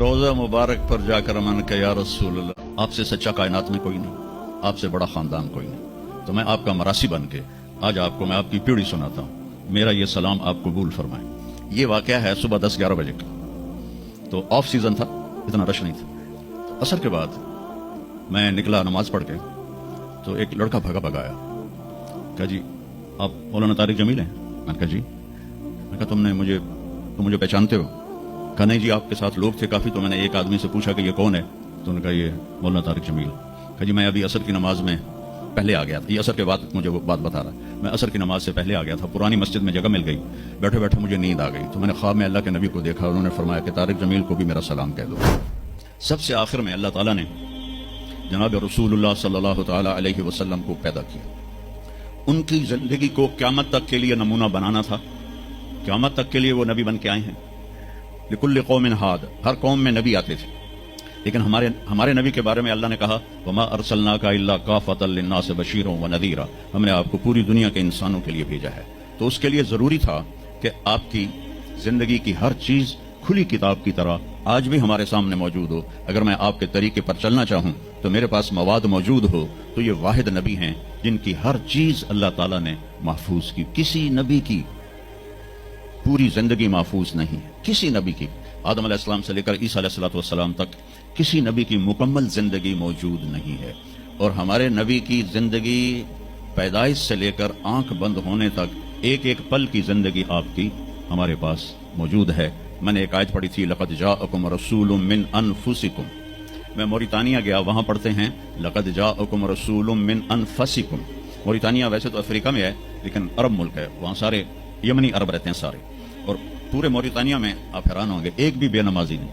रोज़ा मुबारक पर जाकर मन के या रसूल अल्लाह, आपसे सच्चा कायनात में कोई नहीं, आपसे बड़ा खानदान कोई नहीं, तो मैं आपका मरासी बन के आज आपको मैं आपकी पीढ़ी सुनाता हूँ, मेरा ये सलाम आप कबूल फरमाएं। ये वाक़या है सुबह 10-11 बजे का, तो ऑफ सीज़न था, इतना रश नहीं था। असर के बाद मैं निकला नमाज पढ़ के, तो एक लड़का भगा भगा आया, कहा जी आप मौलाना तारिक जमील हैं? मैंने कहा जी। मैं कहा तुम मुझे पहचानते हो? कहा नहीं जी, आपके साथ लोग थे काफ़ी, तो मैंने एक आदमी से पूछा कि ये कौन है, तो उन्होंने कहा ये मौलाना तारिक जमील। कहा जी मैं अभी असर की नमाज में पहले आ गया था, ये असर के बाद मुझे वो बात बता रहा है, मैं असर की नमाज से पहले आ गया था, पुरानी मस्जिद में जगह मिल गई, बैठे बैठे मुझे नींद आ गई, तो मैंने ख्वाब में अल्लाह के नबी को देखा, उन्होंने फरमाया कि तारिक जमील को भी मेरा सलाम कह दो। सबसे आखिर में अल्लाह ताला ने जनाब रसूलुल्लाह सल्लल्लाहु तआला अलैहि वसल्लम को पैदा किया। उनकी जिंदगी को क़यामत तक के लिए नमूना बनाना था, क़यामत तक के लिए वो नबी बन के आए हैं। लिकुल्लि कौमिन हाद, हर कौम में नबी आते थे, लेकिन हमारे नबी के बारे में अल्लाह ने कहा वमा अरसलनाका इल्ला काफ़तल लिन्नास बशीरन व नज़ीरा, हमने आपको पूरी दुनिया के इंसानों के लिए भेजा है। तो उसके लिए ज़रूरी था कि आपकी ज़िंदगी की हर चीज़ खुली किताब की तरह आज भी हमारे सामने मौजूद हो। अगर मैं आपके तरीके पर चलना चाहूँ तो मेरे पास मवाद मौजूद हो, तो ये वाहिद नबी हैं जिनकी हर चीज़ अल्लाह ताला ने महफूज की। किसी नबी की पूरी जिंदगी महफूज नहीं है, किसी नबी की, आदम अलैहिस्सलाम से लेकर ईसा अलैहिस्सलाम तक किसी नबी की मुकम्मल जिंदगी मौजूद नहीं है। और हमारे नबी की जिंदगी पैदाइश से लेकर आंख बंद होने तक एक एक पल की जिंदगी आपकी हमारे पास मौजूद है। मैंने एक आयत पढ़ी थी, लक़द जाअकुम रसूलुम मिन अनफुसिकुम। मैं मोरितानिया गया, वहां पढ़ते हैं लक़द जाअकुम रसूलुम मिन अनफसिकुम। मोरितानिया वैसे तो अफ्रीका में है, लेकिन अरब मुल्क है, वहां सारे यमनी अरब रहते हैं सारे, और पूरे मोरितानिया में आप हैरान होंगे एक भी बेनमाजी नहीं।